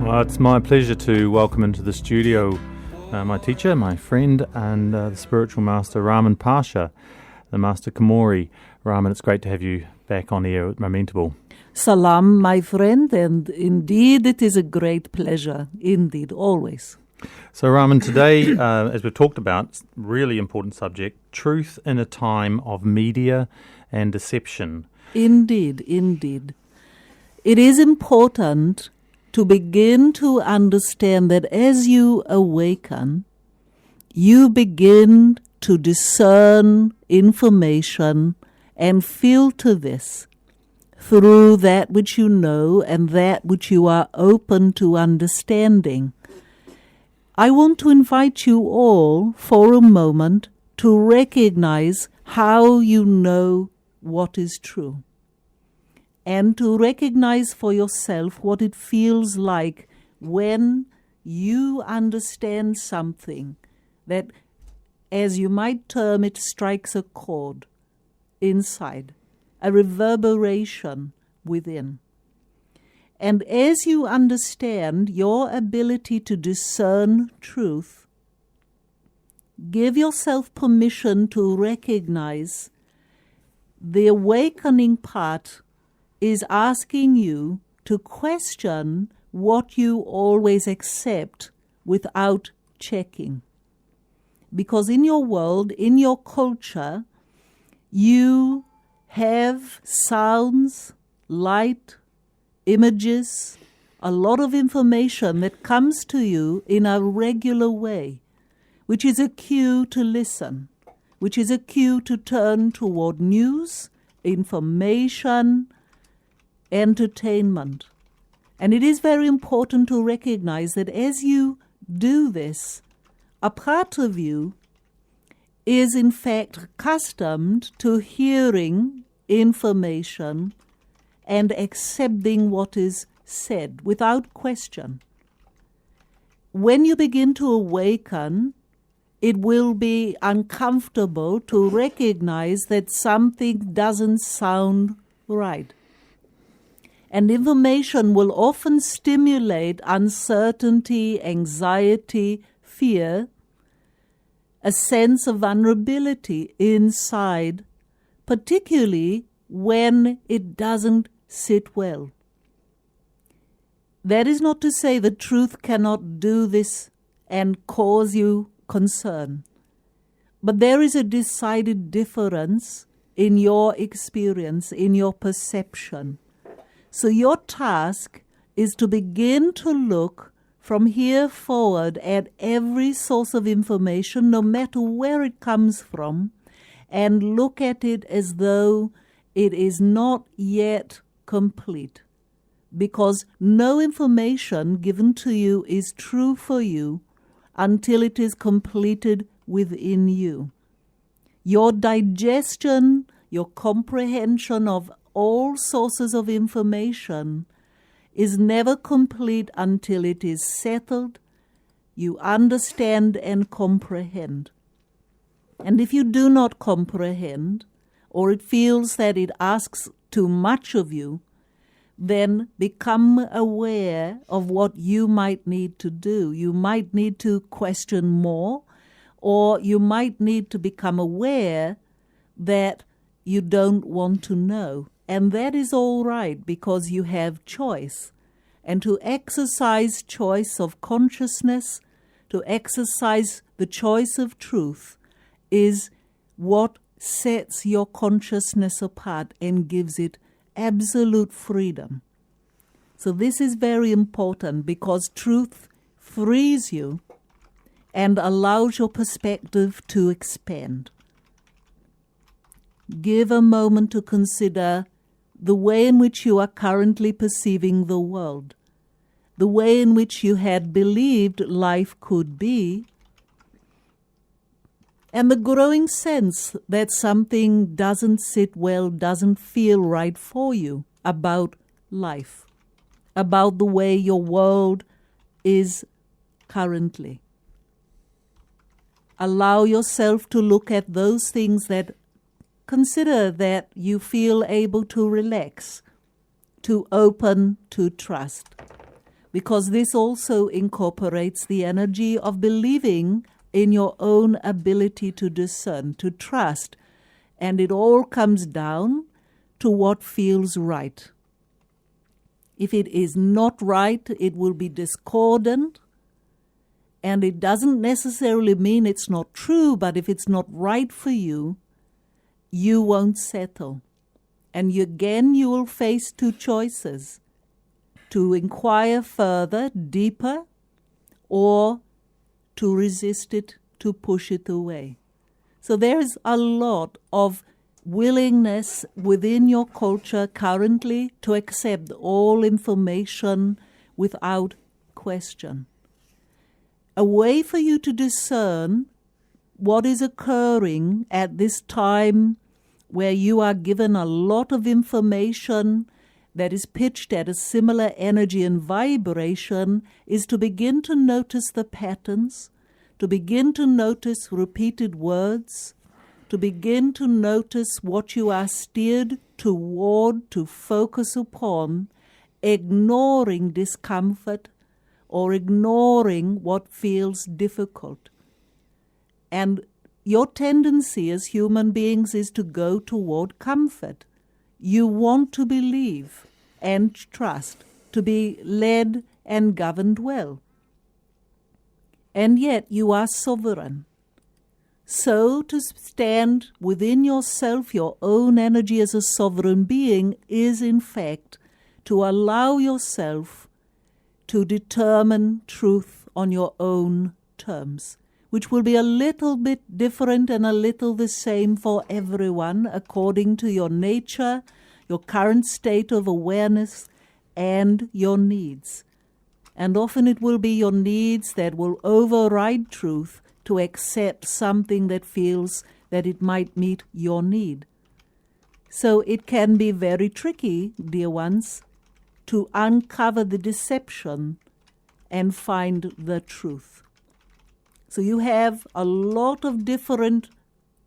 Well, it's my pleasure to welcome into the studio my teacher, my friend, and the spiritual master, Raman Pascha, the master Khamouri. Raman, it's great to have you back on air at Momentable. Salam, my friend, and indeed it is a great pleasure, indeed, always. So, Raman, today, as we've talked about, really important subject, truth in a time of media and deception. Indeed, indeed. It is important to begin to understand that as you awaken, you begin to discern information and filter this through that which you know and that which you are open to understanding. I want to invite you all for a moment to recognize how you know what is true, and to recognize for yourself what it feels like when you understand something that, as you might term it, strikes a chord inside, a reverberation within. And as you understand your ability to discern truth, give yourself permission to recognize the awakening part is asking you to question what you always accept without checking. Because in your world, in your culture, you have sounds, light, images, a lot of information that comes to you in a regular way, which is a cue to listen, which is a cue to turn toward news, information, entertainment. And it is very important to recognize that as you do this, a part of you is in fact accustomed to hearing information and accepting what is said without question. When you begin to awaken, it will be uncomfortable to recognize that something doesn't sound right. And information will often stimulate uncertainty, anxiety, fear, a sense of vulnerability inside, particularly when it doesn't sit well. That is not to say that truth cannot do this and cause you concern. But there is a decided difference in your experience, in your perception. So your task is to begin to look from here forward at every source of information, no matter where it comes from, and look at it as though it is not yet complete. Because no information given to you is true for you until it is completed within you. Your digestion, your comprehension of all sources of information is never complete until it is settled, you understand and comprehend. And if you do not comprehend, or it feels that it asks too much of you, then become aware of what you might need to do. You might need to question more, or you might need to become aware that you don't want to know. And that is all right, because you have choice. And to exercise choice of consciousness, to exercise the choice of truth, is what sets your consciousness apart and gives it absolute freedom. So this is very important, because truth frees you and allows your perspective to expand. Give a moment to consider the way in which you are currently perceiving the world, the way in which you had believed life could be, and the growing sense that something doesn't sit well, doesn't feel right for you about life, about the way your world is currently. Allow yourself to look at those things that consider that you feel able to relax, to open, to trust. because this also incorporates the energy of believing in your own ability to discern, to trust, and it all comes down to what feels right. If it is not right, it will be discordant, and it doesn't necessarily mean it's not true, but if it's not right for you, you won't settle. And you will face two choices: to inquire further, deeper, or to resist it, to push it away. So there's a lot of willingness within your culture currently to accept all information without question. A way for you to discern what is occurring at this time where you are given a lot of information that is pitched at a similar energy and vibration is to begin to notice the patterns, to begin to notice repeated words, to begin to notice what you are steered toward, to focus upon, ignoring discomfort or ignoring what feels difficult. And your tendency as human beings is to go toward comfort. You want to believe and trust, to be led and governed well. And yet you are sovereign. So to stand within yourself, your own energy as a sovereign being, is in fact to allow yourself to determine truth on your own terms, which will be a little bit different and a little the same for everyone according to your nature, your current state of awareness, and your needs. And often it will be your needs that will override truth to accept something that feels that it might meet your need. So it can be very tricky, dear ones, to uncover the deception and find the truth. So you have a lot of different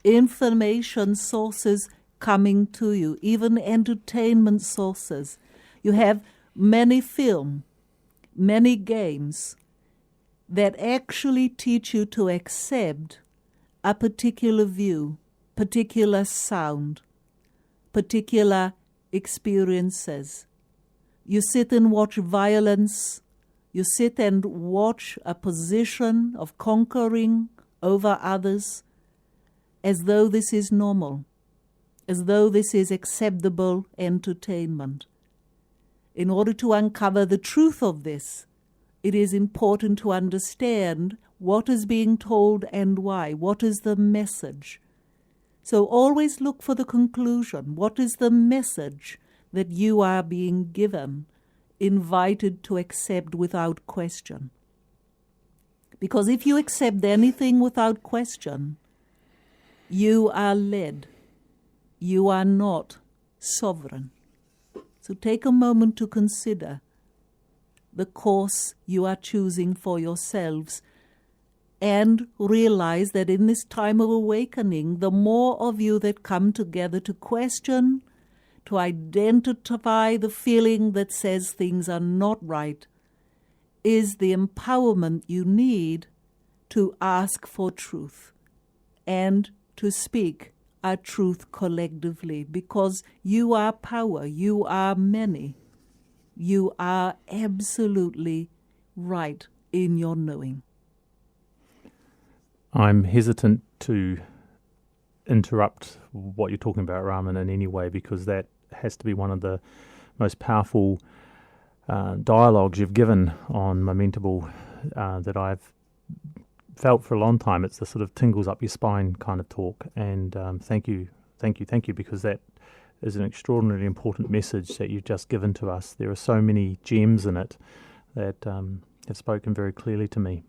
information sources coming to you, even entertainment sources. You have many film, many games that actually teach you to accept a particular view, particular sound, particular experiences. You sit and watch violence. You sit and watch a position of conquering over others as though this is normal, as though this is acceptable entertainment. In order to uncover the truth of this, it is important to understand what is being told and why. What is the message? So always look for the conclusion. What is the message that you are being given, invited to accept without question? Because if you accept anything without question, you are led. You are not sovereign. So take a moment to consider the course you are choosing for yourselves, and realize that in this time of awakening, the more of you that come together to question, to identify the feeling that says things are not right, is the empowerment you need to ask for truth and to speak a truth collectively, because you are power, you are many. You are absolutely right in your knowing. I'm hesitant to interrupt what you're talking about, Raman, in any way, because that has to be one of the most powerful dialogues you've given on Momentable that I've felt for a long time. It's the sort of tingles up your spine kind of talk, and thank you, because that is an extraordinarily important message that you've just given to us. There are so many gems in it that have spoken very clearly to me.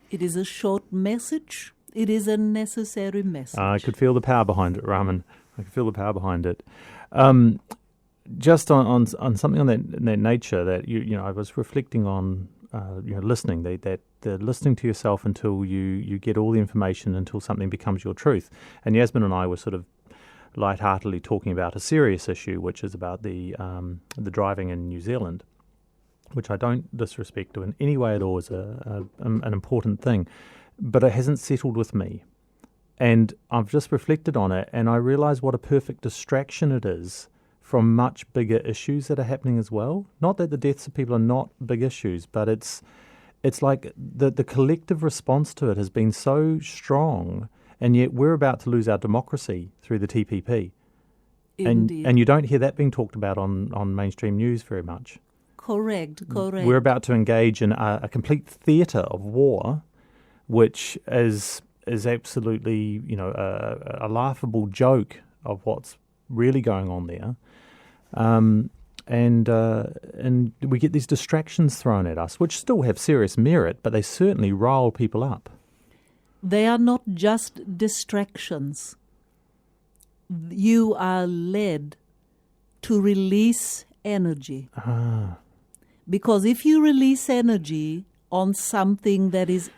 It is a short message. It is a necessary message. I could feel the power behind it, Raman. I could feel the power behind it. Just on something on that nature that I was reflecting on. Listening. That the listening to yourself until you get all the information, until something becomes your truth. And Yasmin and I were sort of lightheartedly talking about a serious issue, which is about the driving in New Zealand. which I don't disrespect in any way at all, is an important thing, but it hasn't settled with me. And I've just reflected on it, and I realise what a perfect distraction it is from much bigger issues that are happening as well. Not that the deaths of people are not big issues, but it's like the collective response to it has been so strong, and yet we're about to lose our democracy through the TPP. Indeed. And you don't hear that being talked about on mainstream news very much. Correct. We're about to engage in a complete theatre of war, which is absolutely, a laughable joke of what's really going on there. And we get these distractions thrown at us, which still have serious merit, but they certainly rile people up. They are not just distractions. You are led to release energy. Because if you release energy on something that is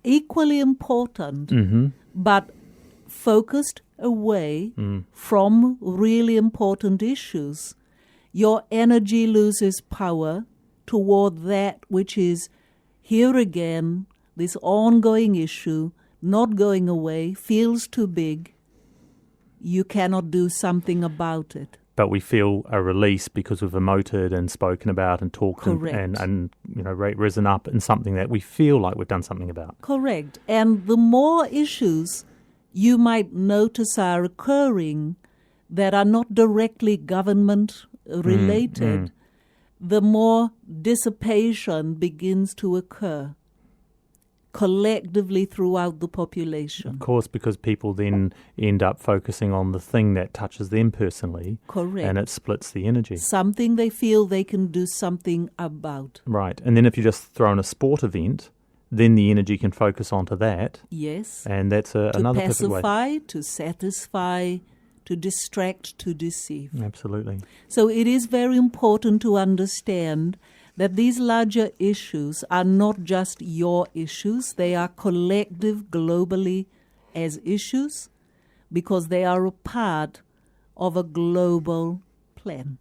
equally important, but focused away from really important issues, your energy loses power toward that which is here again, this ongoing issue, not going away, feels too big. You cannot do something about it. But we feel a release because we've emoted and spoken about and talked and risen up in something that we feel like we've done something about. Correct. And the more issues you might notice are occurring that are not directly government related, the more dissipation begins to occur collectively throughout the population. Of course, because people then end up focusing on the thing that touches them personally. Correct. And it splits the energy. Something they feel they can do something about. Right. And then if you just throw in a sport event, then the energy can focus onto that. Yes. And that's another perfect way. To pacify, to satisfy, to distract, to deceive. Absolutely. So it is very important to understand that these larger issues are not just your issues, they are collective globally as issues because they are a part of a global plan.